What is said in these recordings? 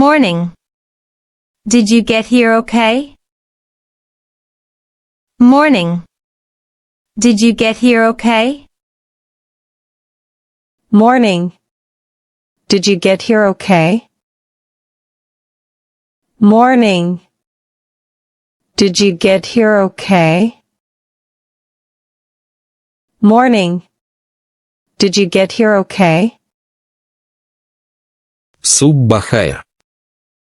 Morning. Did you get here okay? Morning. Did you get here okay? Morning. Did you get here okay? Morning. Did you get here okay? Morning. Did you get here okay? Суб бахайр.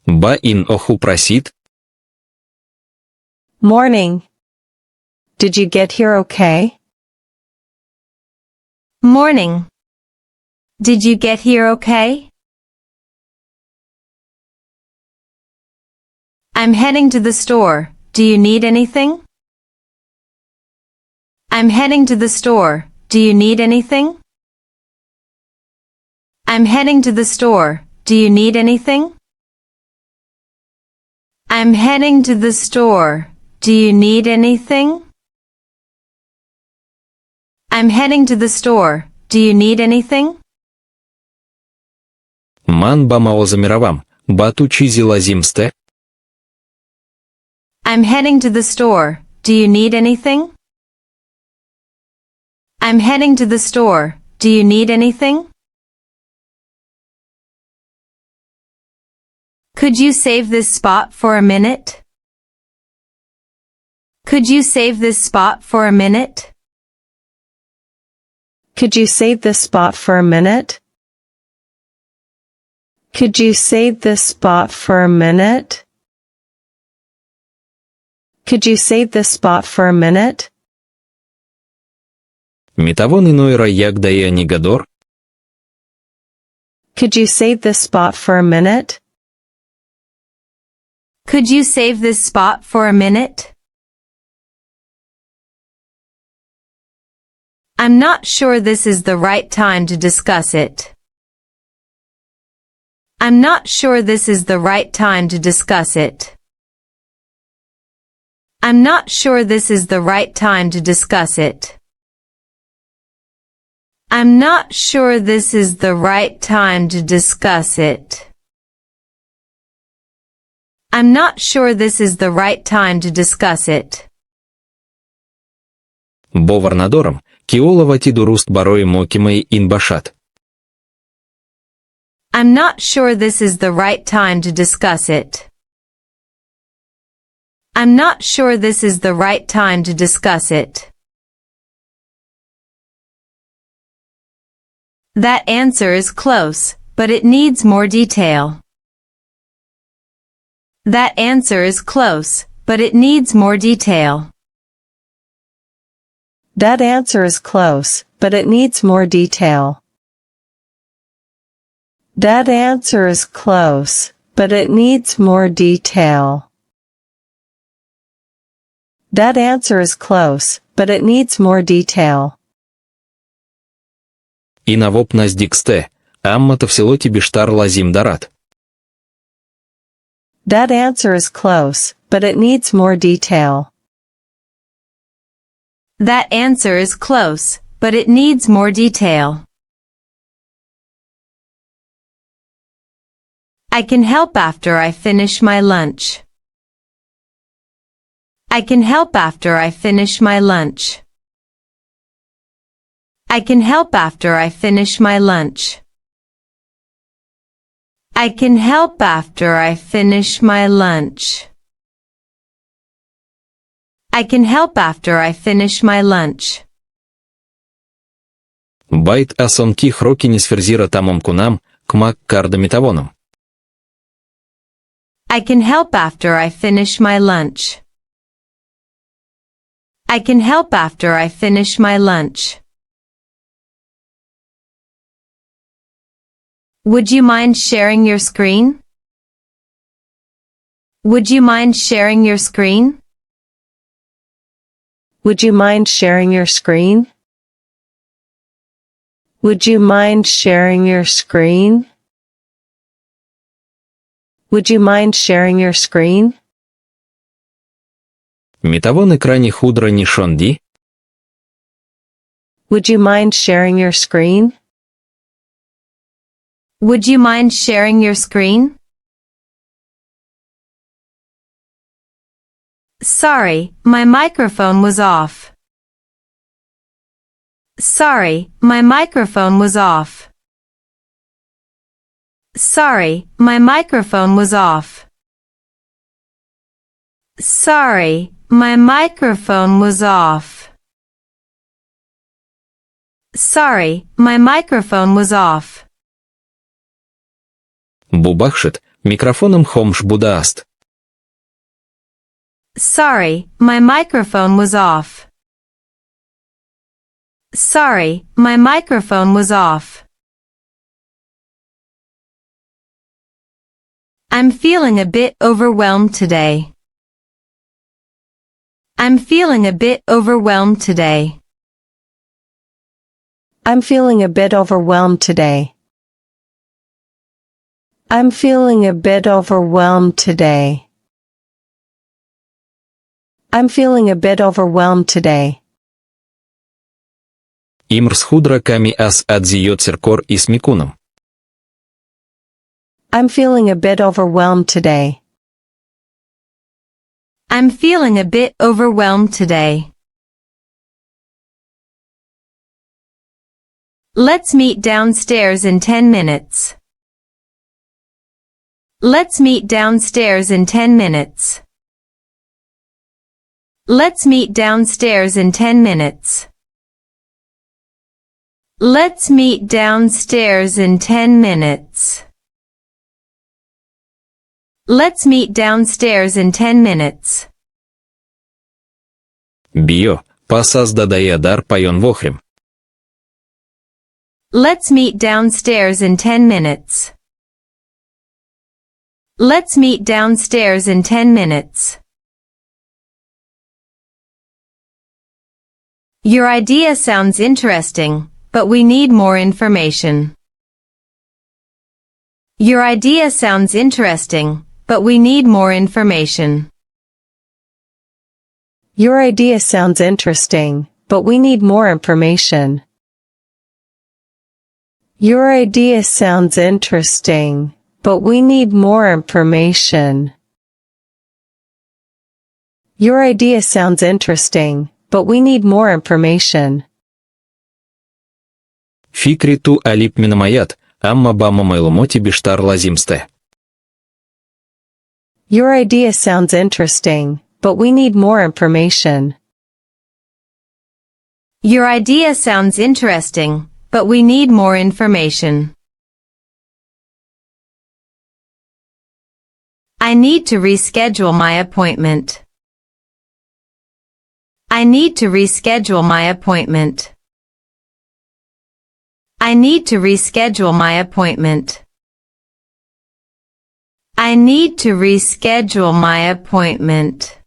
Ба ин оху просит. Morning. Did you get here okay? Morning. Did you get here okay? I'm heading to the store. Do you need anything? I'm heading to the store. Do you need anything? I'm heading to the store. Do you need anything? I'm heading to the store. Do you need anything? I'm heading to the store. Do you need anything? Ман ба маозамиравам. Ба ту чизи лазимсте? I'm heading to the store. Do you need anything? I'm heading to the store. Do you need anything? Could you save this spot for a minute? Could you save this spot for a minute? Could you save this spot for a minute? Could you save this spot for a minute? Could you save this spot for a minute? Митавон инойра як дае нигадор? Could you save this spot for a minute? Could you save this spot for a minute? I'm not sure this is the right time to discuss it. I'm not sure this is the right time to discuss it. I'm not sure this is the right time to discuss it. I'm not sure this is the right time to discuss it. I'm not sure this is the right time to discuss it. Боварнадорам, киолавати дуруст барои мокимаи ин башад. I'm not sure this is the right time to discuss it. I'm not sure this is the right time to discuss it. That answer is close, but it needs more detail. That answer is close, but it needs more detail. That answer is close, but it needs more detail. That answer is close, but it needs more detail. That answer is close, but it needs more detail. И навоп наздиксте, аммата вселоти биштар лазим дарат. That answer is close, but it needs more detail. That answer is close, but it needs more detail. I can help after I finish my lunch. I can help after I finish my lunch. I can help after I finish my lunch. I can help after I finish my lunch. I can help after I finish my lunch. Байт асонки хроки не сферзира тамом кунам, кмак кардамитавоном. I can help after I finish my lunch. I can help after I finish my lunch. Would you mind sharing your screen? Would you mind sharing your screen? Would you mind sharing your screen? Would you mind sharing your screen? Would you mind sharing your screen? Митавон экрани худра ни шонди? Would you mind sharing your screen? Would you mind sharing your screen? Sorry, my microphone was off. Sorry, my microphone was off. Sorry, my microphone was off. Sorry, my microphone was off. Sorry, my microphone was off. Бубахшит, микрофоном хомш будааст. Sorry, my microphone was off. Sorry, my microphone was off. I'm feeling a bit overwhelmed today. I'm feeling a bit overwhelmed today. I'm feeling a bit overwhelmed today. I'm feeling a bit overwhelmed today. I'm feeling a bit overwhelmed today. Имрз худра ками ас адзиот циркор и смикуном. I'm feeling a bit overwhelmed today. I'm feeling a bit overwhelmed today. Let's meet downstairs in 10 minutes. Let's meet downstairs in 10 minutes. Let's meet downstairs in 10 minutes. Let's meet downstairs in 10 minutes. Let's meet downstairs in 10 minutes. Био, пасаз дадае дар пайон вохрим. Let's meet downstairs in 10 minutes. Let's meet downstairs in 10 minutes. Your idea sounds interesting, but we need more information. Your idea sounds interesting, but we need more information. Your idea sounds interesting, but we need more information. Your idea sounds interesting, but we need more information. Your idea sounds interesting, but we need more information. Фикри ту алип минамаят, амма бама майлумоти биштар лазимсте. Your idea sounds interesting, but we need more information. Your idea sounds interesting, but we need more information. I need to reschedule my appointment. I need to reschedule my appointment. I need to reschedule my appointment. I need to reschedule my appointment.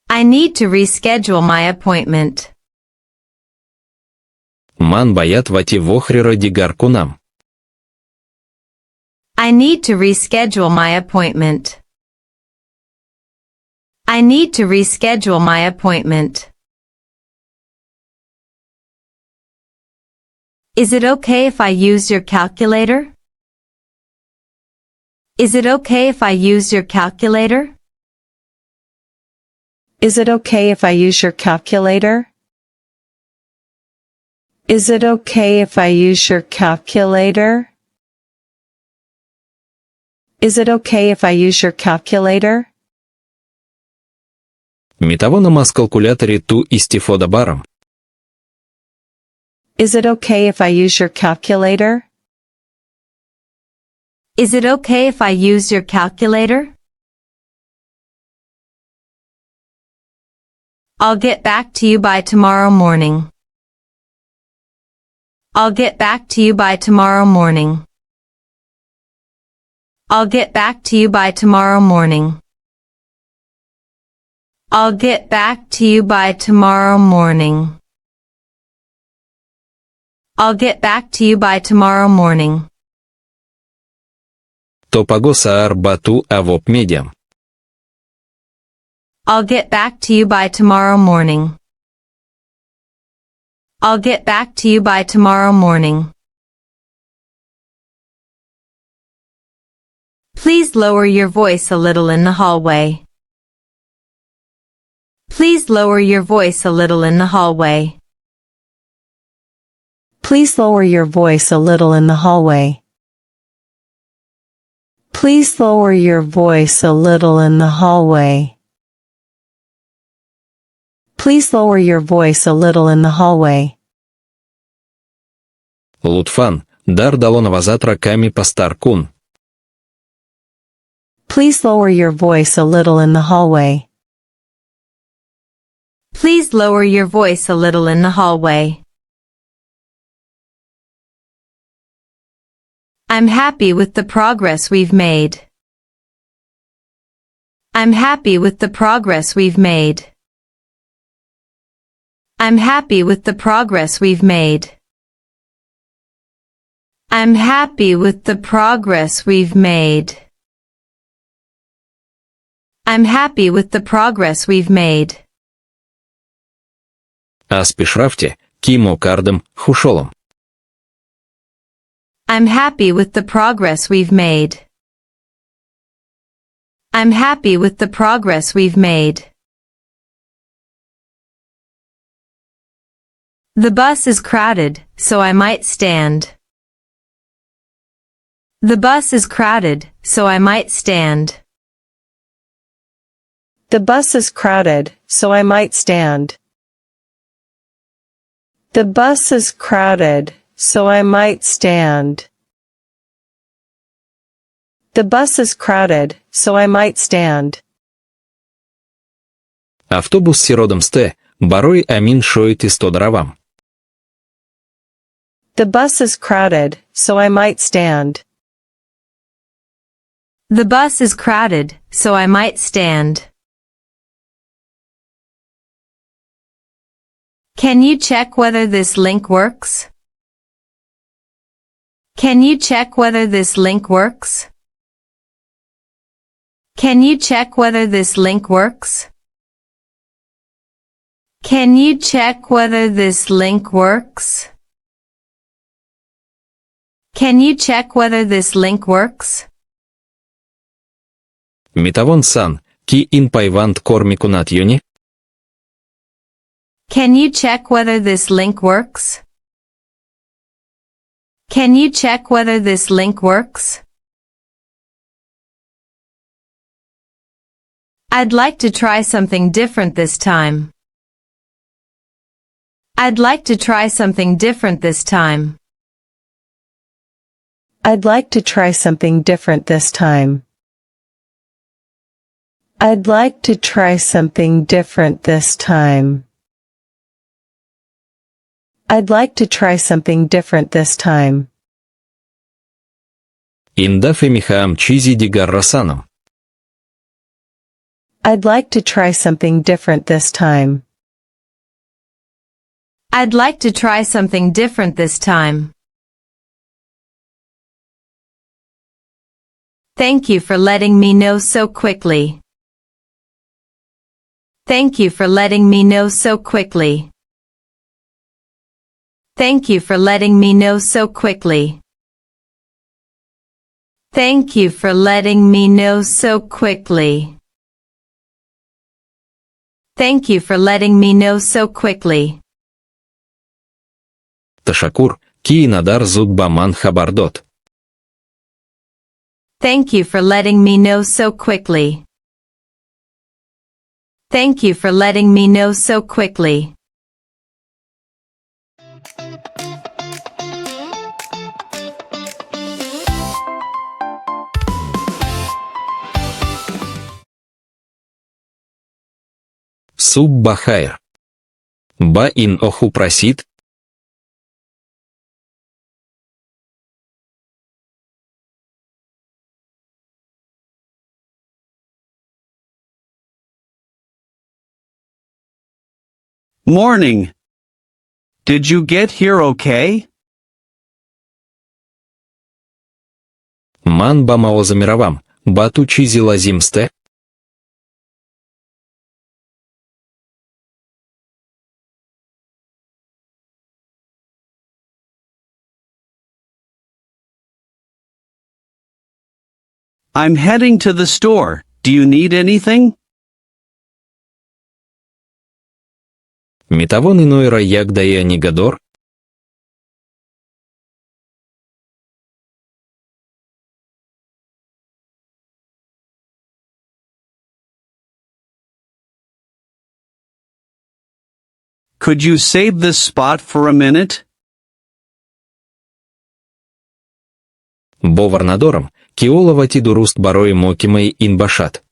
I need to reschedule my appointment. Ман баят вати вохрира дигар кунам. I need to reschedule my appointment. I need to reschedule my appointment. Is it okay if I use your calculator? Is it okay if I use your calculator? Is it okay if I use your calculator? Is it okay if I use your calculator? Is it okay if I use your calculator? Митаво намаз калкулятори ту истифода барам. Is it okay if I use your calculator? Is it okay if I use your calculator? I'll get back to you by tomorrow morning. I'll get back to you by tomorrow morning. I'll get back to you by tomorrow morning. I'll get back to you by tomorrow morning. I'll get back to you by tomorrow morning. То паго саар бату авоп медиам. I'll get back to you by tomorrow morning. I'll get back to you by tomorrow morning. Please lower your voice a little in the hallway. Please lower your voice a little in the hallway. Please lower your voice a little in the hallway. Please lower your voice a little in the hallway. Please lower your voice a little in the hallway. Лутфан, дар дало навазат раками пастар кун. Please lower your voice a little in the hallway. Please lower your voice a little in the hallway. I'm happy with the progress we've made. I'm happy with the progress we've made. I'm happy with the progress we've made. I'm happy with the progress we've made. I'm happy with the progress we've made. Аз пешрафте, кимо кардам, хушолом. I'm happy with the progress we've made. I'm happy with the progress we've made. The bus is crowded, so I might stand. The bus is crowded, so I might stand. The bus is crowded, so I might stand. The bus is crowded, so I might stand. The bus is crowded, so I might stand. Автобус си родом сте, барой амин шоит и 100 дравам. The bus is crowded, so I might stand. The bus is crowded, so I might stand. Can you check whether this link works? Can you check whether this link works? Can you check whether this link works? Can you check whether this link works? Can you check whether this link works? Митавон сан, ки ин пайванд корми кунат юни? Can you check whether this link works? Can you check whether this link works? I'd like to try something different this time. I'd like to try something different this time. I'd like to try something different this time. I'd like to try something different this time. I'd like to try something different this time. Инда фемихаам чизи дигар расанам. I'd like to try something different this time. I'd like to try something different this time. Thank you for letting me know so quickly. Thank you for letting me know so quickly. Thank you for letting me know so quickly. Thank you for letting me know so quickly. Thank you for letting me know so quickly. Ташакур, ки надар зуд ба ман хабар дод. Thank you for letting me know so quickly. Thank you for letting me know so quickly. Суб бахайр. Ба ин оху просит? Morning. Did you get here okay? Ман ба маозамиравам, ба ту чизи лазим сте? I'm heading to the store. Do you need anything? Митавон инойра як дая негадор? Could you save this spot for a minute? Боварнадором, киоловати дуруст барои мокимаи ин башад.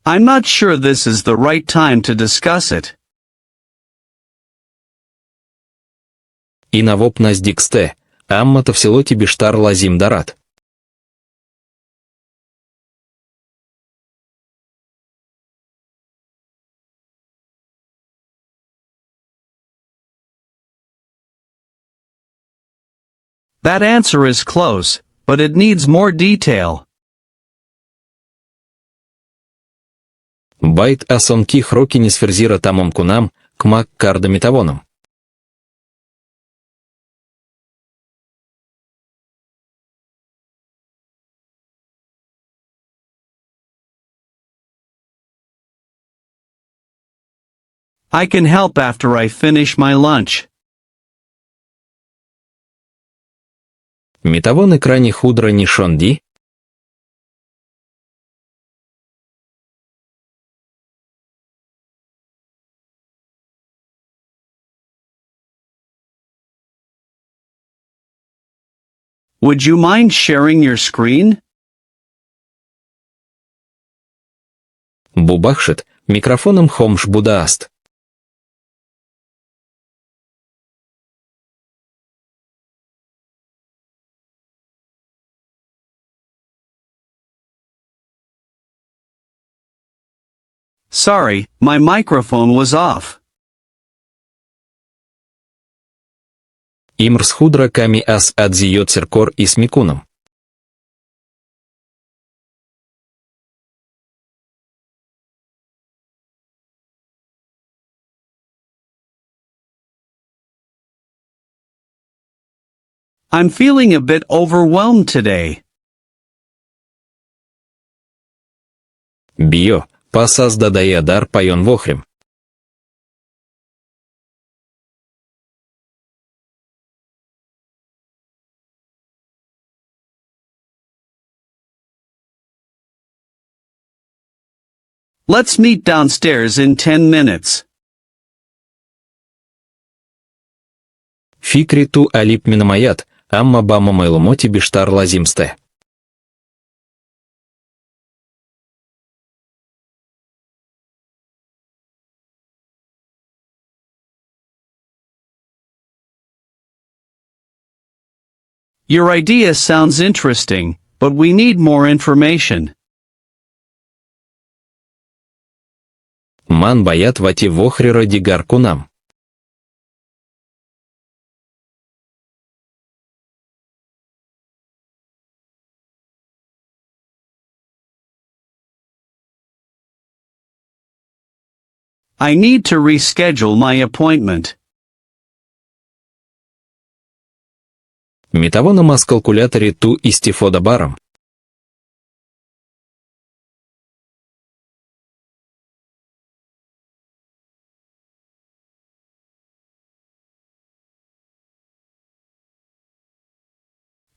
I'm not sure this is the right time to discuss it. Инавоп наздиксте, амма тавсилоти биштар лазим дарад. That answer is close, but it needs more detail. Байт асонки хроки нисферзира тамом кунам, кӯмак карда метавонам. I can help after I finish my lunch. Метавон экрани худра нишон ди? Would you mind sharing your screen? Бубахшит, микрофоном хомш будааст. Sorry, my microphone was off. Имрз худра ками ас адзиё циркор и смикуном. I'm feeling a bit overwhelmed today. Био, пасаз дадая дар пайон вохрем. Let's meet downstairs in 10 minutes. Фикри ту алип минамаят, амма бама майломоти биштар лазимсте. Your idea sounds interesting, but we need more information. Ман баят вати вохрира дигар кунам. I need to reschedule my appointment. Метавона мас калкулятори ту истифода барам.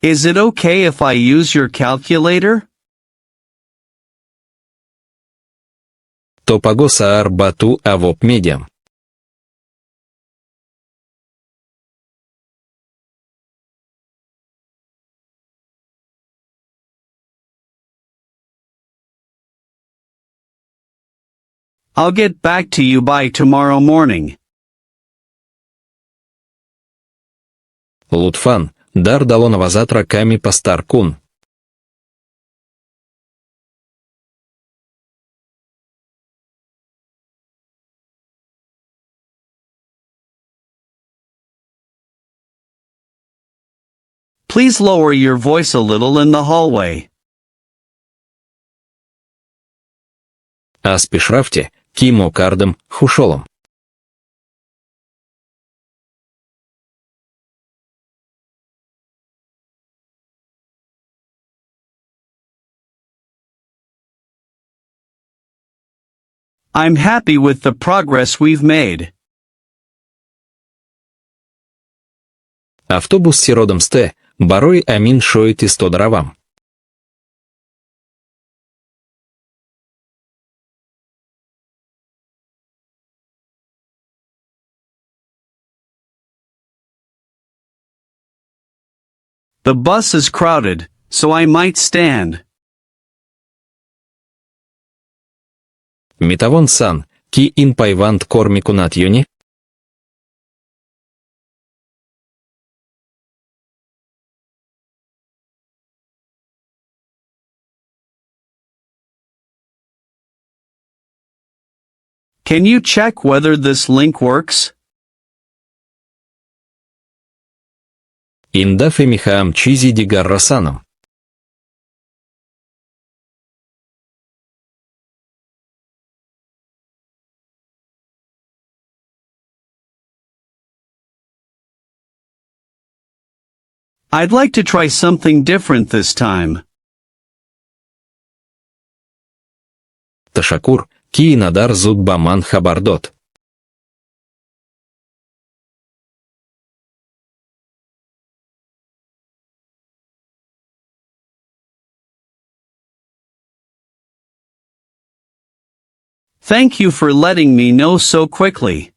Is it okay if I use your calculator? Топаго саар бату авоп медиам. I'll get back to you by tomorrow morning. Лутфан, дар далонова затра ками пастар кун. Please lower your voice a little in the hallway. Аз пешрафте, ки мо кардым, хушолам. I'm happy with the progress we've made. Автобус си родом сте, барои амин шоит истод равам. The bus is crowded, so I might stand. Митавон сан, ки ин пайванд кор мекунад ё не? Can you check whether this link works? Ин дафъе мехоҳам чизи дигар расанам. I'd like to try something different this time. Ташаккур, ки инадар зуд ба ман хабар дод. Thank you for letting me know so quickly.